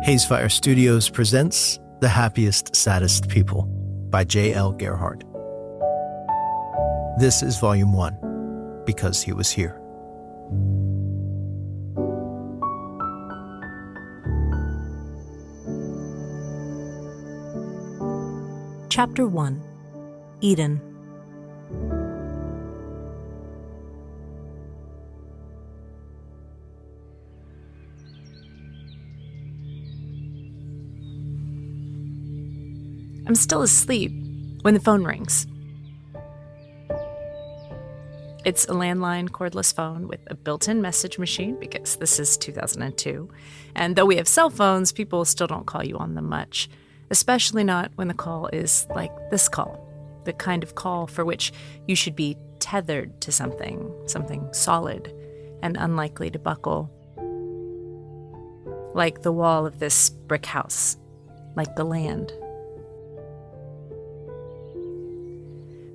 Hazefire Studios presents The Happiest, Saddest People by J.L. Gerhardt. This is Volume 1, Because He Was Here. Chapter 1, Eden. I'm still asleep when the phone rings. It's a landline cordless phone with a built-in message machine because this is 2002. And though we have cell phones, people still don't call you on them much, especially not when the call is like this call, the kind of call for which you should be tethered to something solid and unlikely to buckle. Like the wall of this brick house, like the land.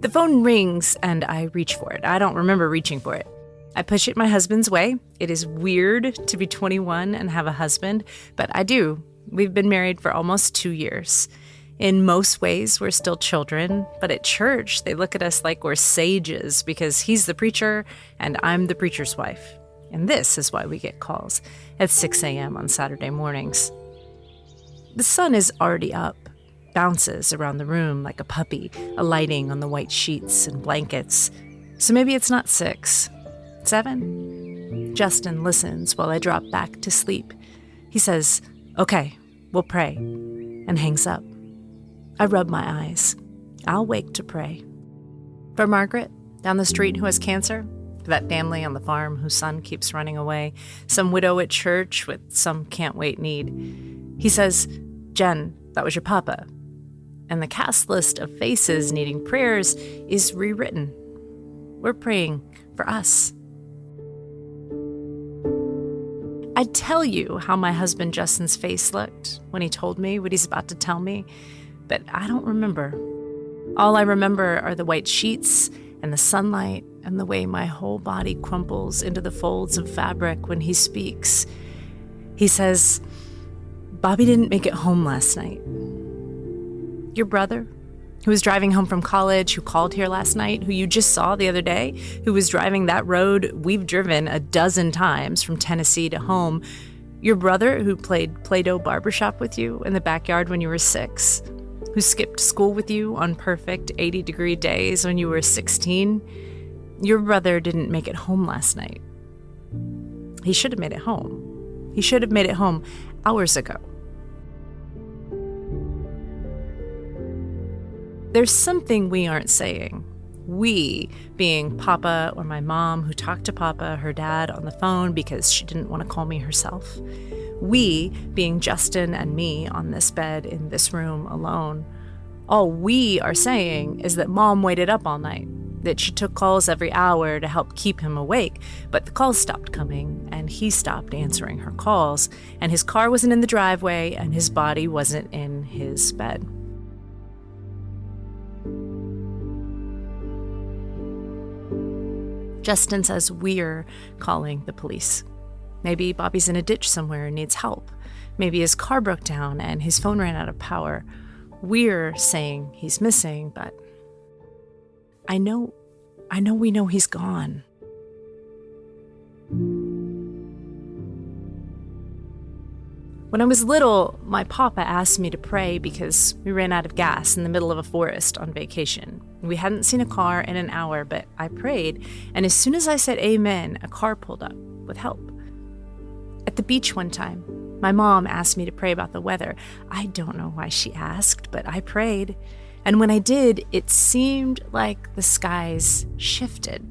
The phone rings and I reach for it. I don't remember reaching for it. I push it my husband's way. It is weird to be 21 and have a husband, but I do. We've been married for almost 2 years. In most ways, we're still children, but at church, they look at us like we're sages because he's the preacher and I'm the preacher's wife. And this is why we get calls at 6 a.m. on Saturday mornings. The sun is already up. Bounces around the room like a puppy, alighting on the white sheets and blankets. So maybe it's not 6, 7. Justin listens while I drop back to sleep. He says, "Okay, we'll pray," and hangs up. I rub my eyes. I'll wake to pray. For Margaret, down the street who has cancer, for that family on the farm whose son keeps running away, some widow at church with some can't-wait need. He says, "Jen, that was your papa." And the cast list of faces needing prayers is rewritten. We're praying for us. I'd tell you how my husband Justin's face looked when he told me what he's about to tell me, but I don't remember. All I remember are the white sheets and the sunlight and the way my whole body crumples into the folds of fabric when he speaks. He says, "Bobby didn't make it home last night. Your brother, who was driving home from college, who called here last night, who you just saw the other day, who was driving that road we've driven a dozen times from Tennessee to home, your brother who played Play-Doh barbershop with you in the backyard when you were 6, who skipped school with you on perfect 80-degree days when you were 16, your brother didn't make it home last night. He should have made it home. He should have made it home hours ago." There's something we aren't saying. We, being Papa or my mom who talked to Papa, her dad, on the phone because she didn't want to call me herself. We, being Justin and me on this bed in this room alone. All we are saying is that Mom waited up all night, that she took calls every hour to help keep him awake, but the calls stopped coming, and he stopped answering her calls, and his car wasn't in the driveway, and his body wasn't in his bed. Justin says we're calling the police. Maybe Bobby's in a ditch somewhere and needs help. Maybe his car broke down and his phone ran out of power. We're saying he's missing, but I know we know he's gone. When I was little, my papa asked me to pray because we ran out of gas in the middle of a forest on vacation. We hadn't seen a car in an hour, but I prayed, and as soon as I said amen, a car pulled up with help. At the beach one time, my mom asked me to pray about the weather. I don't know why she asked, but I prayed. And when I did, it seemed like the skies shifted,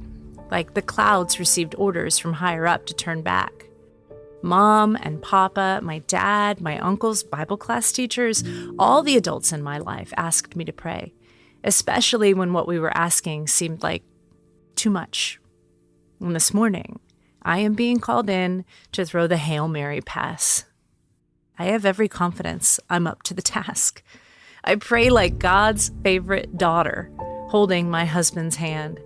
like the clouds received orders from higher up to turn back. Mom and Papa, my dad, my uncles, Bible class teachers, all the adults in my life asked me to pray, especially when what we were asking seemed like too much. And this morning, I am being called in to throw the Hail Mary pass. I have every confidence I'm up to the task. I pray like God's favorite daughter, holding my husband's hand.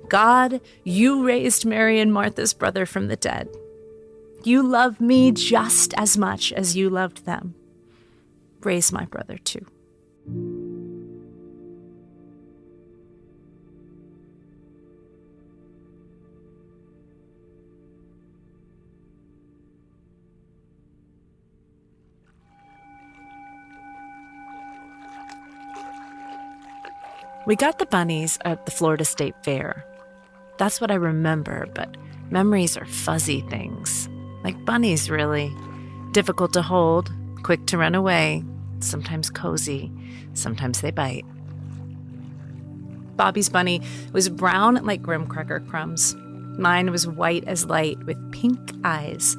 God, you raised Mary and Martha's brother from the dead. You love me just as much as you loved them. raise my brother too. We got the bunnies at the Florida State Fair. That's what I remember, but memories are fuzzy things. Like bunnies, really. Difficult to hold, quick to run away, sometimes cozy, sometimes they bite. Bobby's bunny was brown like graham cracker crumbs. Mine was white as light with pink eyes.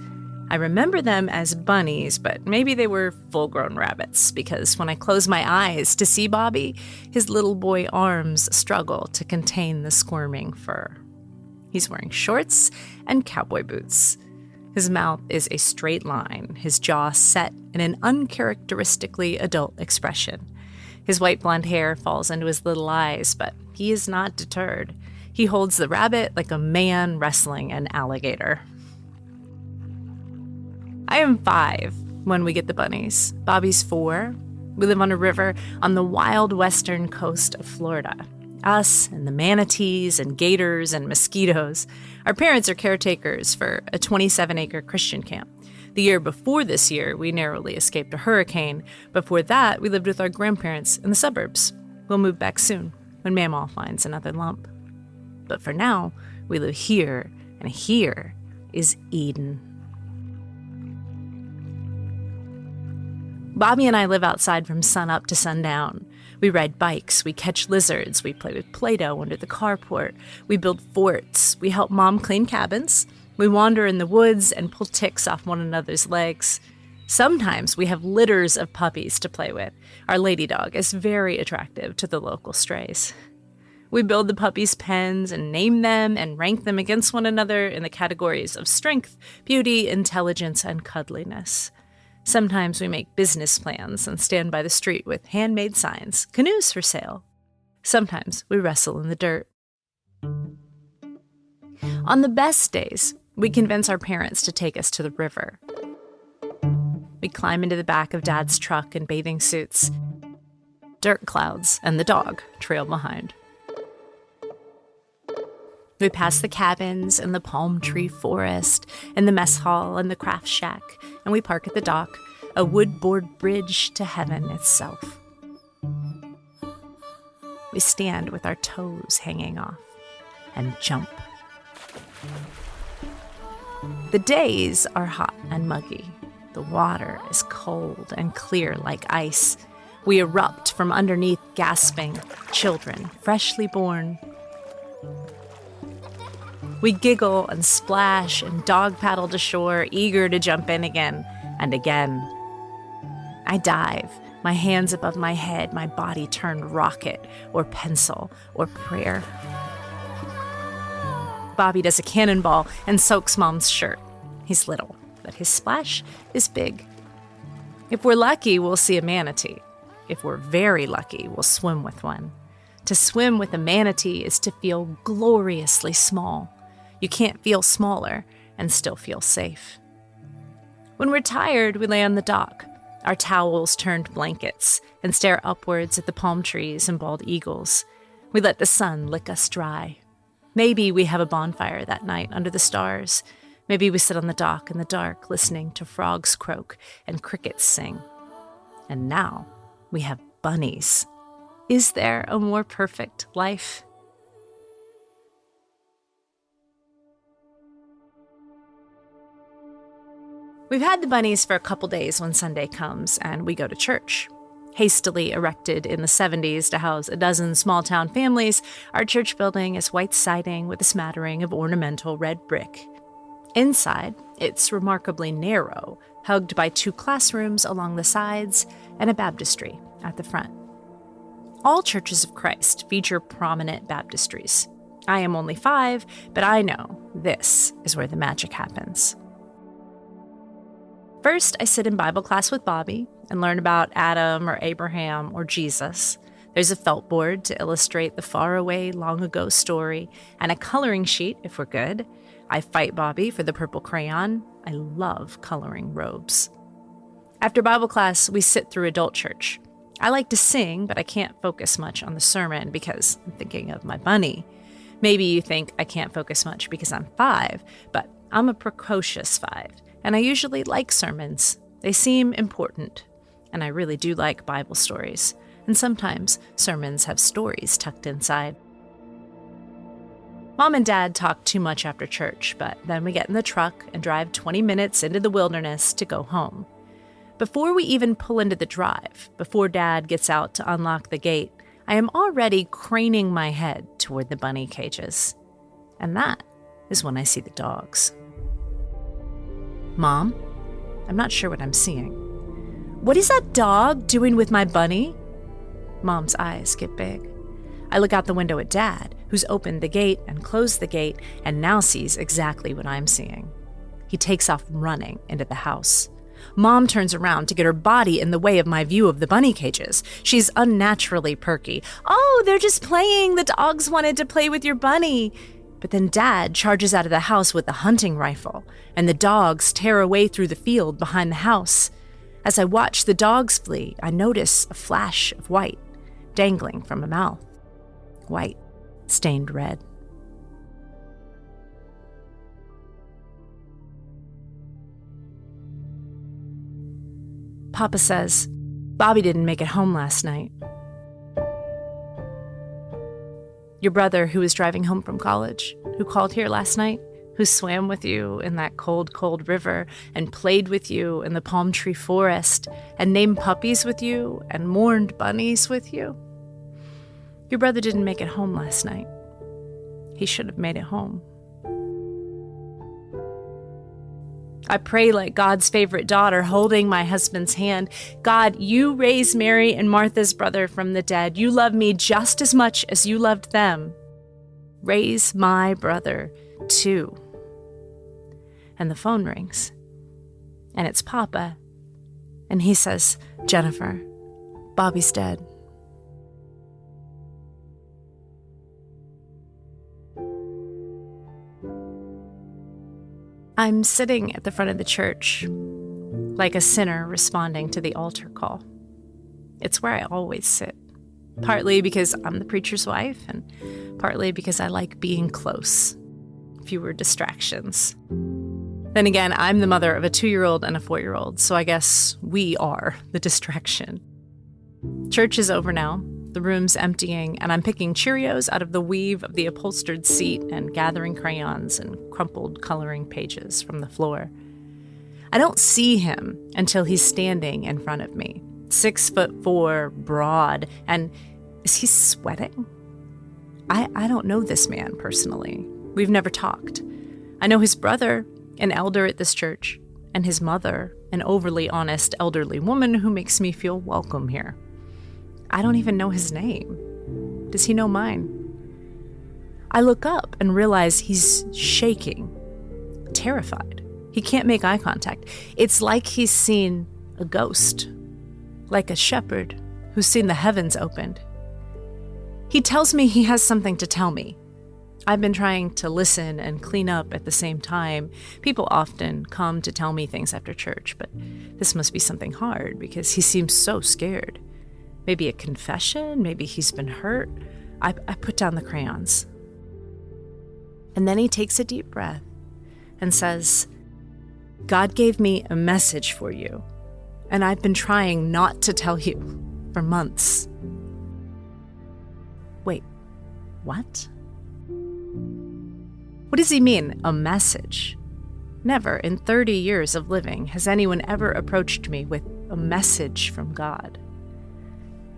I remember them as bunnies, but maybe they were full-grown rabbits, because when I close my eyes to see Bobby, his little boy arms struggle to contain the squirming fur. He's wearing shorts and cowboy boots. His mouth is a straight line, his jaw set in an uncharacteristically adult expression. His white blonde hair falls into his little eyes, but he is not deterred. He holds the rabbit like a man wrestling an alligator. I am 5 when we get the bunnies. Bobby's 4. We live on a river on the wild western coast of Florida. Us and the manatees and gators and mosquitoes. Our parents are caretakers for a 27-acre Christian camp. The year before this year, we narrowly escaped a hurricane. Before that, we lived with our grandparents in the suburbs. We'll move back soon when Mamaw finds another lump. But for now, we live here, and here is Eden. Bobby and I live outside from sunup to sundown. We ride bikes, we catch lizards, we play with Play-Doh under the carport, we build forts, we help Mom clean cabins, we wander in the woods and pull ticks off one another's legs. Sometimes we have litters of puppies to play with. Our lady dog is very attractive to the local strays. We build the puppies' pens and name them and rank them against one another in the categories of strength, beauty, intelligence, and cuddliness. Sometimes we make business plans and stand by the street with handmade signs, canoes for sale. Sometimes we wrestle in the dirt. On the best days, we convince our parents to take us to the river. We climb into the back of Dad's truck in bathing suits. Dirt clouds and the dog trail behind. We pass the cabins and the palm tree forest and the mess hall and the craft shack, and we park at the dock, a wood board bridge to heaven itself. We stand with our toes hanging off and jump. The days are hot and muggy. The water is cold and clear like ice. We erupt from underneath, gasping, children freshly born. We giggle and splash and dog paddle to shore, eager to jump in again and again. I dive, my hands above my head, my body turned rocket or pencil or prayer. Bobby does a cannonball and soaks Mom's shirt. He's little, but his splash is big. If we're lucky, we'll see a manatee. If we're very lucky, we'll swim with one. To swim with a manatee is to feel gloriously small. You can't feel smaller and still feel safe. When we're tired, we lay on the dock, our towels turned blankets, and stare upwards at the palm trees and bald eagles. We let the sun lick us dry. Maybe we have a bonfire that night under the stars. Maybe we sit on the dock in the dark listening to frogs croak and crickets sing. And now we have bunnies. Is there a more perfect life? We've had the bunnies for a couple days when Sunday comes and we go to church. Hastily erected in the 70s to house a dozen small-town families, our church building is white siding with a smattering of ornamental red brick. Inside, it's remarkably narrow, hugged by 2 classrooms along the sides and a baptistry at the front. All churches of Christ feature prominent baptistries. I am only 5, but I know this is where the magic happens. First, I sit in Bible class with Bobby and learn about Adam or Abraham or Jesus. There's a felt board to illustrate the faraway, long-ago story, and a coloring sheet if we're good. I fight Bobby for the purple crayon. I love coloring robes. After Bible class, we sit through adult church. I like to sing, but I can't focus much on the sermon because I'm thinking of my bunny. Maybe you think I can't focus much because I'm 5, but I'm a precocious 5, and I usually like sermons. They seem important, and I really do like Bible stories, and sometimes sermons have stories tucked inside. Mom and Dad talk too much after church, but then we get in the truck and drive 20 minutes into the wilderness to go home. Before we even pull into the drive, before Dad gets out to unlock the gate, I am already craning my head toward the bunny cages. And that is when I see the dogs. Mom, I'm not sure what I'm seeing. What is that dog doing with my bunny? Mom's eyes get big. I look out the window at Dad, who's opened the gate and closed the gate and now sees exactly what I'm seeing. He takes off running into the house. Mom turns around to get her body in the way of my view of the bunny cages. She's unnaturally perky. "Oh, they're just playing. The dogs wanted to play with your bunny." But then Dad charges out of the house with a hunting rifle, and the dogs tear away through the field behind the house. As I watch the dogs flee, I notice a flash of white dangling from a mouth. White, stained red. Papa says, Bobby didn't make it home last night. Your brother who was driving home from college, who called here last night, who swam with you in that cold, cold river and played with you in the palm tree forest and named puppies with you and mourned bunnies with you. Your brother didn't make it home last night. He should have made it home. I pray like God's favorite daughter, holding my husband's hand. God, you raised Mary and Martha's brother from the dead. You love me just as much as you loved them. Raise my brother too. And the phone rings. And it's Papa. And he says, Jennifer, Bobby's dead. I'm sitting at the front of the church, like a sinner responding to the altar call. It's where I always sit, partly because I'm the preacher's wife, and partly because I like being close, fewer distractions. Then again, I'm the mother of a 2-year-old and a 4-year-old, so I guess we are the distraction. Church is over now. The room's emptying, and I'm picking Cheerios out of the weave of the upholstered seat and gathering crayons and crumpled coloring pages from the floor. I don't see him until he's standing in front of me, 6'4", broad, and is he sweating? I don't know this man personally. We've never talked. I know his brother, an elder at this church, and his mother, an overly honest elderly woman who makes me feel welcome here. I don't even know his name. Does he know mine? I look up and realize he's shaking, terrified. He can't make eye contact. It's like he's seen a ghost, like a shepherd who's seen the heavens opened. He tells me he has something to tell me. I've been trying to listen and clean up at the same time. People often come to tell me things after church, but this must be something hard because he seems so scared. Maybe a confession, maybe he's been hurt. I put down the crayons. And then he takes a deep breath and says, God gave me a message for you, and I've been trying not to tell you for months. Wait, what? What does he mean, a message? Never in 30 years of living has anyone ever approached me with a message from God.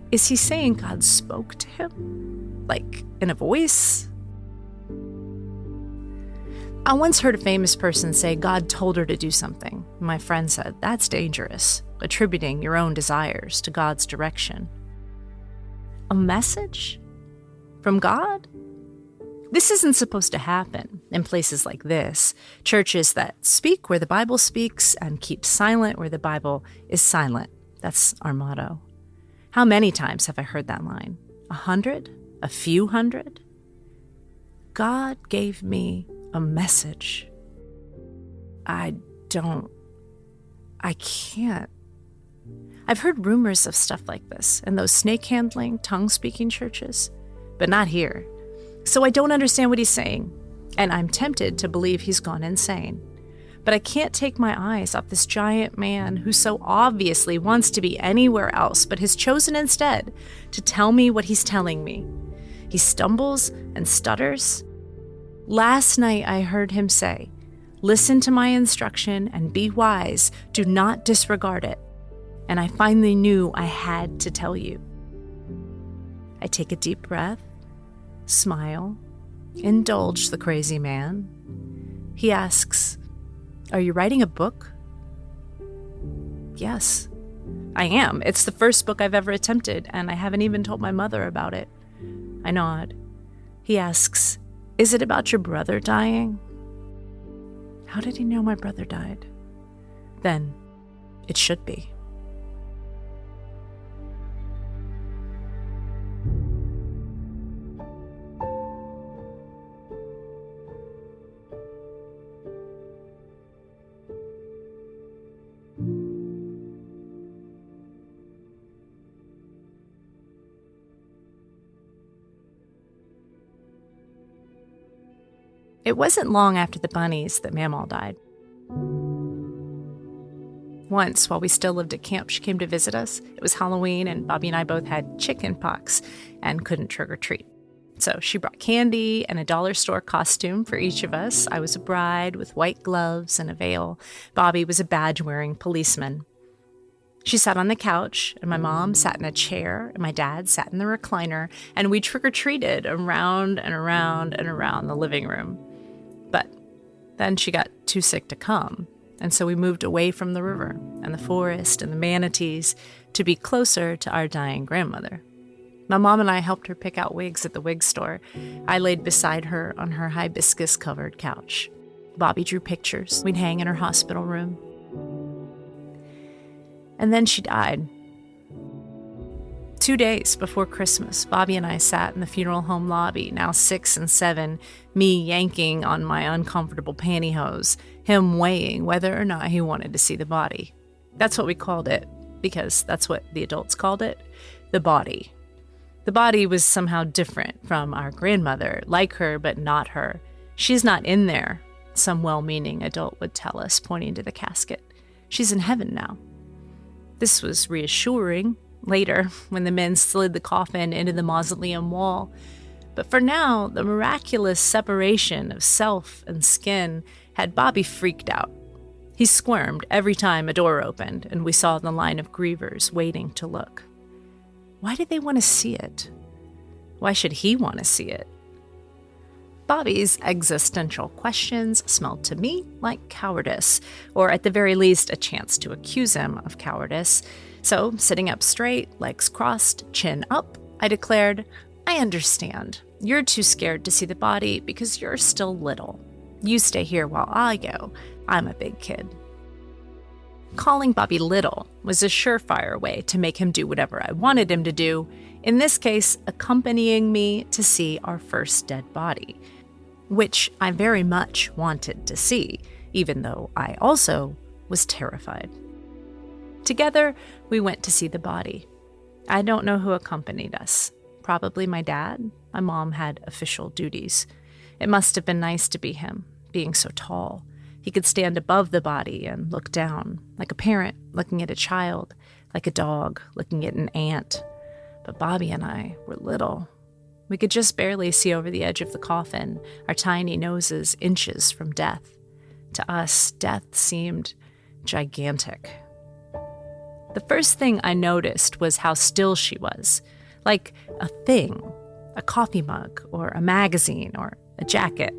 Is he saying God spoke to him? Like in a voice? I once heard a famous person say God told her to do something. My friend said, that's dangerous, attributing your own desires to God's direction. A message? From God? This isn't supposed to happen in places like this, churches that speak where the Bible speaks and keep silent where the Bible is silent. That's our motto. How many times have I heard that line? 100? A few hundred? God gave me a message. I can't. I've heard rumors of stuff like this in those snake-handling, tongue-speaking churches, but not here. So I don't understand what he's saying, and I'm tempted to believe he's gone insane. But I can't take my eyes off this giant man who so obviously wants to be anywhere else, but has chosen instead to tell me what he's telling me. He stumbles and stutters. Last night I heard him say, "Listen to my instruction and be wise. Do not disregard it." And I finally knew I had to tell you. I take a deep breath, smile, indulge the crazy man. He asks, "Are you writing a book?" "Yes, I am. It's the first book I've ever attempted, and I haven't even told my mother about it." I nod. He asks, "Is it about your brother dying?" How did he know my brother died? Then it should be. It wasn't long after the bunnies that Mamaw died. Once, while we still lived at camp, she came to visit us. It was Halloween, and Bobby and I both had chicken pox and couldn't trick or treat. So she brought candy and a dollar store costume for each of us. I was a bride with white gloves and a veil. Bobby was a badge-wearing policeman. She sat on the couch, and my mom sat in a chair, and my dad sat in the recliner, and we trick-or-treated around and around and around the living room. But then she got too sick to come, and so we moved away from the river and the forest and the manatees to be closer to our dying grandmother. My mom and I helped her pick out wigs at the wig store. I laid beside her on her hibiscus-covered couch. Bobby drew pictures we'd hang in her hospital room. And then she died. 2 days before Christmas, Bobby and I sat in the funeral home lobby, now 6 and 7, me yanking on my uncomfortable pantyhose, him weighing whether or not he wanted to see the body. That's what we called it, because that's what the adults called it, the body. The body was somehow different from our grandmother, like her but not her. She's not in there, some well-meaning adult would tell us, pointing to the casket. She's in heaven now. This was reassuring later when the men slid the coffin into the mausoleum wall. But for now, the miraculous separation of self and skin had Bobby freaked out. He squirmed every time a door opened and we saw the line of grievers waiting to look. Why did they want to see it? Why should he want to see it? Bobby's existential questions smelled to me like cowardice, or at the very least, a chance to accuse him of cowardice. So, sitting up straight, legs crossed, chin up, I declared, "I understand. You're too scared to see the body because you're still little. You stay here while I go. I'm a big kid." Calling Bobby little was a surefire way to make him do whatever I wanted him to do, in this case, accompanying me to see our first dead body, which I very much wanted to see, even though I also was terrified. Together, we went to see the body. I don't know who accompanied us. Probably my dad. My mom had official duties. It must have been nice to be him, being so tall. He could stand above the body and look down, like a parent looking at a child, like a dog looking at an ant. But Bobby and I were little. We could just barely see over the edge of the coffin, our tiny noses inches from death. To us, death seemed gigantic. The first thing I noticed was how still she was, like a thing, a coffee mug or a magazine or a jacket.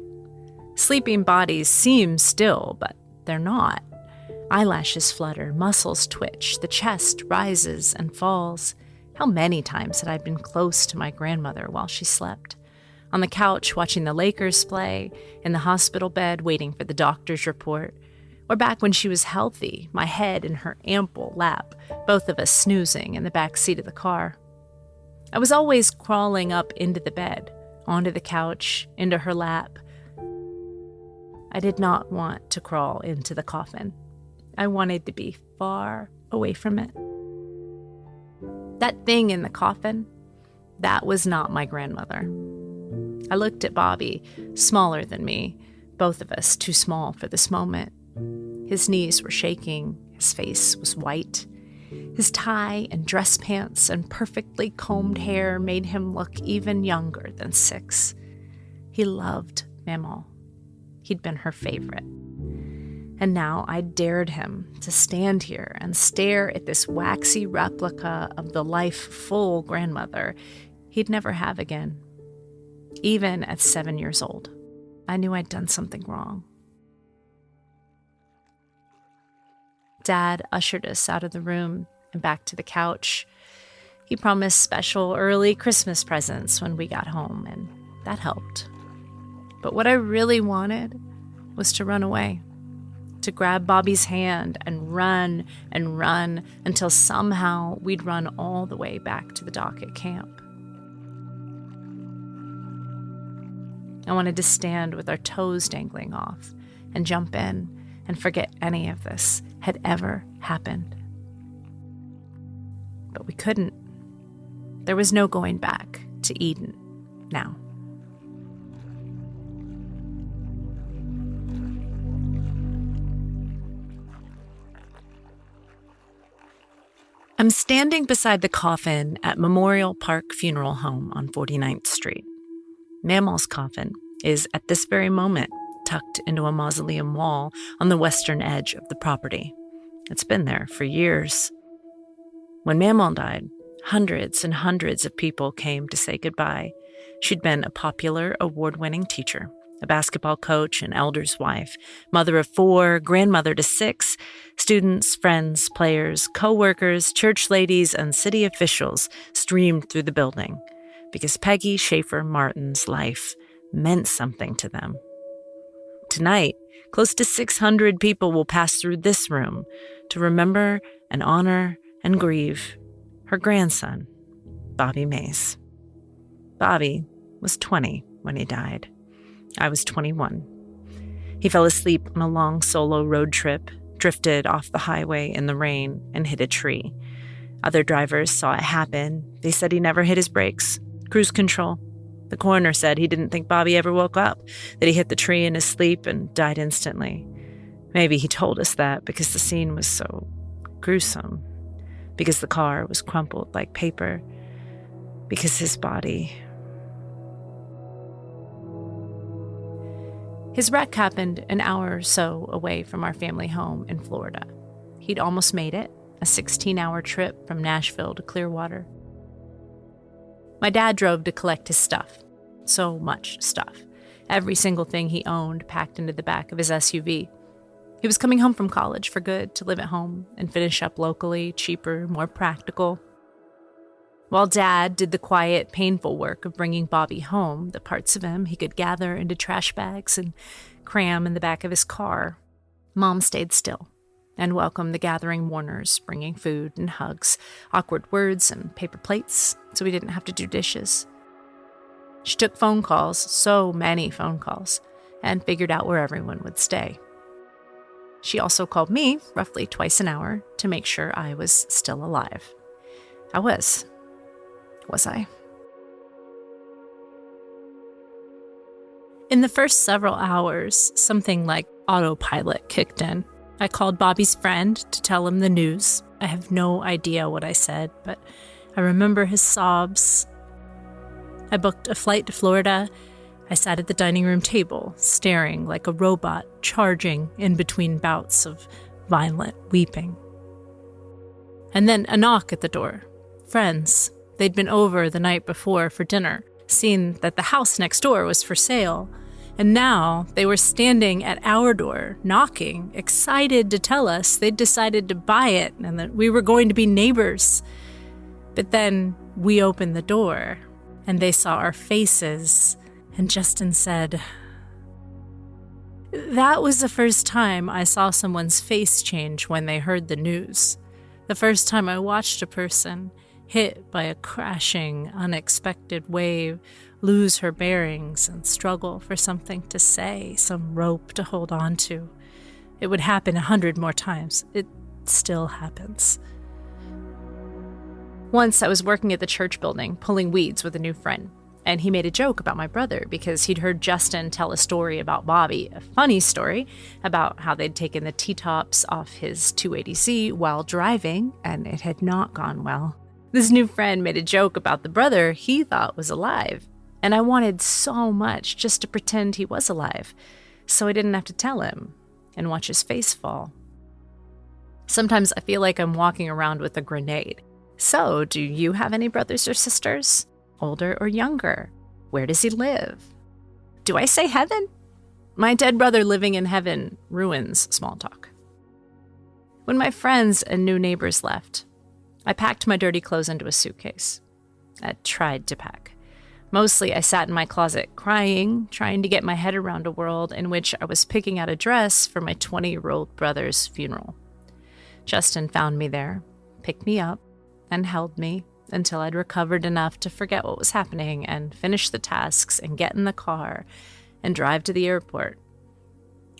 Sleeping bodies seem still, but they're not. Eyelashes flutter, muscles twitch, the chest rises and falls. How many times had I been close to my grandmother while she slept? On the couch watching the Lakers play, in the hospital bed waiting for the doctor's report, or back when she was healthy, my head in her ample lap, both of us snoozing in the back seat of the car. I was always crawling up into the bed, onto the couch, into her lap. I did not want to crawl into the coffin. I wanted to be far away from it. That thing in the coffin, that was not my grandmother. I looked at Bobby, smaller than me, both of us too small for this moment. His knees were shaking, his face was white. His tie and dress pants and perfectly combed hair made him look even younger than 6. He loved Maman. He'd been her favorite. And now I dared him to stand here and stare at this waxy replica of the life-full grandmother he'd never have again. Even at 7 years old, I knew I'd done something wrong. Dad ushered us out of the room and back to the couch. He promised special early Christmas presents when we got home, and that helped. But what I really wanted was to run away, to grab Bobby's hand and run until somehow we'd run all the way back to the dock at camp. I wanted to stand with our toes dangling off and jump in and forget any of this had ever happened. But we couldn't. There was no going back to Eden now. I'm standing beside the coffin at Memorial Park Funeral Home on 49th Street. Maman's coffin is, at this very moment, tucked into a mausoleum wall on the western edge of the property. It's been there for years. When Maman died, hundreds and hundreds of people came to say goodbye. She'd been a popular, award-winning teacher, a basketball coach, an elder's wife, mother of 4, grandmother to 6. Students, friends, players, co-workers, church ladies, and city officials streamed through the building because Peggy Schaefer Martin's life meant something to them. Tonight, close to 600 people will pass through this room to remember and honor and grieve her grandson, Bobby Mays. Bobby was 20 when he died. I was 21. He fell asleep on a long solo road trip, drifted off the highway in the rain, and hit a tree. Other drivers saw it happen. They said he never hit his brakes. Cruise control. The coroner said he didn't think Bobby ever woke up, that he hit the tree in his sleep and died instantly. Maybe he told us that because the scene was so gruesome, because the car was crumpled like paper, because his body... His wreck happened an hour or so away from our family home in Florida. He'd almost made it, a 16-hour trip from Nashville to Clearwater. My dad drove to collect his stuff. So much stuff. Every single thing he owned packed into the back of his SUV. He was coming home from college for good to live at home and finish up locally, cheaper, more practical. While Dad did the quiet, painful work of bringing Bobby home, the parts of him he could gather into trash bags and cram in the back of his car, Mom stayed still and welcomed the gathering mourners, bringing food and hugs, awkward words and paper plates, so we didn't have to do dishes. She took phone calls, so many phone calls, and figured out where everyone would stay. She also called me roughly twice an hour to make sure I was still alive. I was. Was I? In the first several hours, something like autopilot kicked in. I called Bobby's friend to tell him the news. I have no idea what I said, but I remember his sobs. I booked a flight to Florida. I sat at the dining room table, staring like a robot, charging in between bouts of violent weeping. And then a knock at the door. Friends. They'd been over the night before for dinner, seen that the house next door was for sale, and now they were standing at our door, knocking, excited to tell us they'd decided to buy it and that we were going to be neighbors. But then we opened the door, and they saw our faces, and Justin said, "That was the first time I saw someone's face change when they heard the news. The first time I watched a person hit by a crashing, unexpected wave, lose her bearings and struggle for something to say, some rope to hold on to. It would happen 100 more times. It still happens." Once I was working at the church building, pulling weeds with a new friend, and he made a joke about my brother because he'd heard Justin tell a story about Bobby, a funny story about how they'd taken the T-tops off his 280Z while driving, and it had not gone well. This new friend made a joke about the brother he thought was alive, and I wanted so much just to pretend he was alive, so I didn't have to tell him and watch his face fall. Sometimes I feel like I'm walking around with a grenade. So, do you have any brothers or sisters? Older or younger? Where does he live? Do I say heaven? My dead brother living in heaven ruins small talk. When my friends and new neighbors left, I packed my dirty clothes into a suitcase. I tried to pack. Mostly I sat in my closet crying, trying to get my head around a world in which I was picking out a dress for my 20-year-old brother's funeral. Justin found me there, picked me up, and held me until I'd recovered enough to forget what was happening and finish the tasks and get in the car and drive to the airport.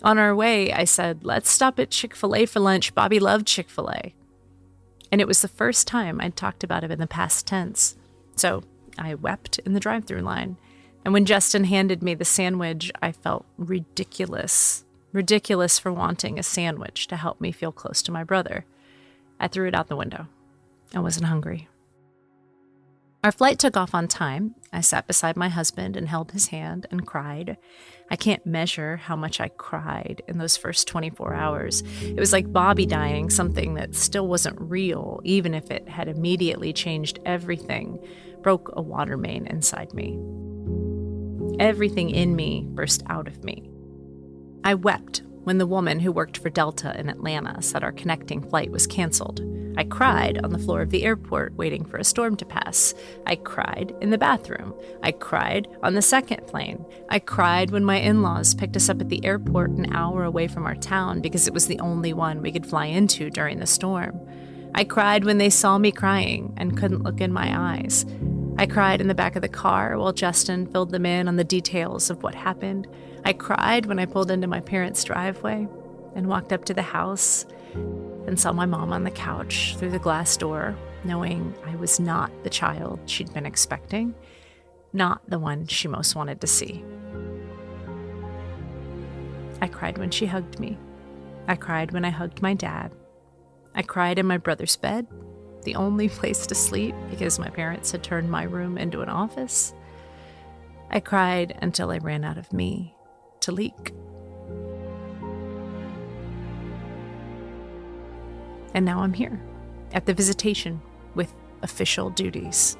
On our way, I said, "Let's stop at Chick-fil-A for lunch. Bobby loved Chick-fil-A." And it was the first time I'd talked about it in the past tense. So I wept in the drive-thru line. And when Justin handed me the sandwich, I felt ridiculous for wanting a sandwich to help me feel close to my brother. I threw it out the window. I wasn't hungry. Our flight took off on time. I sat beside my husband and held his hand and cried. I can't measure how much I cried in those first 24 hours. It was like Bobby dying, something that still wasn't real, even if it had immediately changed everything, broke a water main inside me. Everything in me burst out of me. I wept when the woman who worked for Delta in Atlanta said our connecting flight was canceled. I cried on the floor of the airport waiting for a storm to pass. I cried in the bathroom. I cried on the second plane. I cried when my in-laws picked us up at the airport an hour away from our town because it was the only one we could fly into during the storm. I cried when they saw me crying and couldn't look in my eyes. I cried in the back of the car while Justin filled them in on the details of what happened. I cried when I pulled into my parents' driveway and walked up to the house and saw my mom on the couch through the glass door, knowing I was not the child she'd been expecting, not the one she most wanted to see. I cried when she hugged me. I cried when I hugged my dad. I cried in my brother's bed, the only place to sleep because my parents had turned my room into an office. I cried until I ran out of me to leak. And now I'm here, at the visitation, with official duties.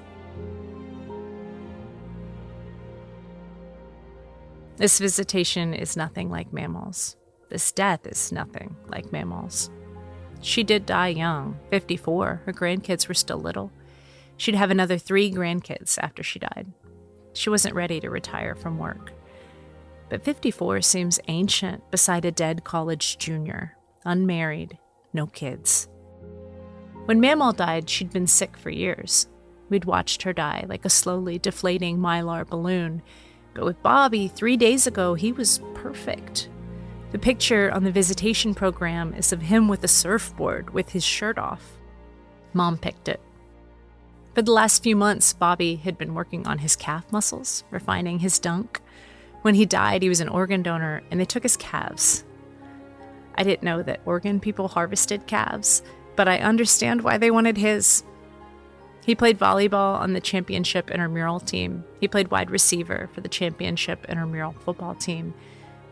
This visitation is nothing like Mammals. This death is nothing like Mammals. She did die young, 54. Her grandkids were still little. She'd have another 3 grandkids after she died. She wasn't ready to retire from work. But 54 seems ancient beside a dead college junior, unmarried, no kids. When Mammal died, she'd been sick for years. We'd watched her die like a slowly deflating Mylar balloon. But with Bobby, 3 days ago, he was perfect. The picture on the visitation program is of him with a surfboard with his shirt off. Mom picked it. For the last few months, Bobby had been working on his calf muscles, refining his dunk. When he died, he was an organ donor, and they took his calves. I didn't know that organ people harvested calves, but I understand why they wanted his. He played volleyball on the championship intramural team. He played wide receiver for the championship intramural football team.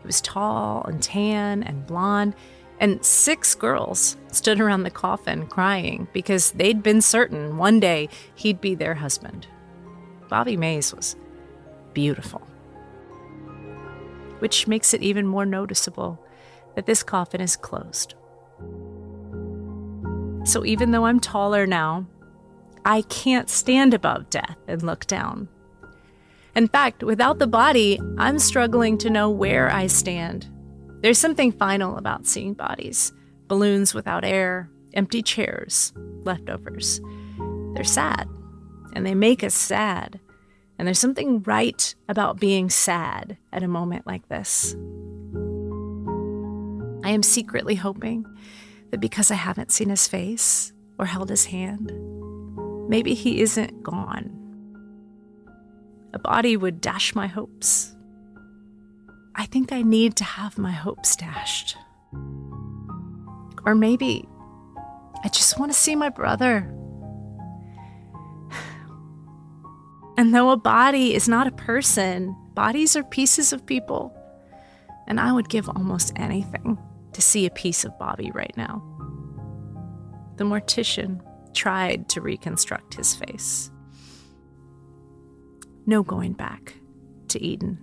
He was tall and tan and blonde, and 6 girls stood around the coffin crying because they'd been certain one day he'd be their husband. Bobby Mays was beautiful. Which makes it even more noticeable that this coffin is closed. So even though I'm taller now, I can't stand above death and look down. In fact, without the body, I'm struggling to know where I stand. There's something final about seeing bodies. Balloons without air, empty chairs, leftovers. They're sad, and they make us sad. And there's something right about being sad at a moment like this. I am secretly hoping that because I haven't seen his face or held his hand, maybe he isn't gone. A body would dash my hopes. I think I need to have my hopes dashed. Or maybe I just want to see my brother. And though a body is not a person, bodies are pieces of people. And I would give almost anything to see a piece of Bobby right now. The mortician tried to reconstruct his face. No going back to Eden.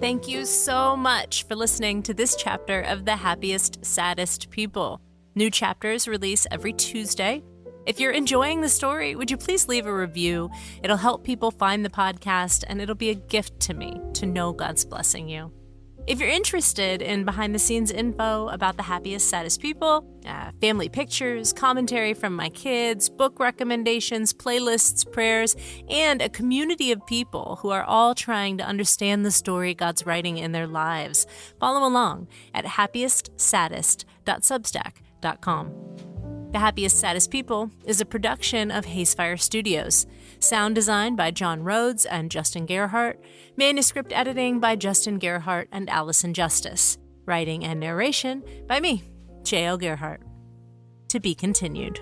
Thank you so much for listening to this chapter of The Happiest, Saddest People. New chapters release every Tuesday. If you're enjoying the story, would you please leave a review? It'll help people find the podcast, and it'll be a gift to me to know God's blessing you. If you're interested in behind-the-scenes info about The Happiest, Saddest People, family pictures, commentary from my kids, book recommendations, playlists, prayers, and a community of people who are all trying to understand the story God's writing in their lives, follow along at happiestsaddest.substack.com. The Happiest, Saddest People is a production of Hazefire Studios. Sound design by John Rhodes and Justin Gerhardt. Manuscript editing by Justin Gerhardt and Allison Justice. Writing and narration by me, J.L. Gerhardt. To be continued.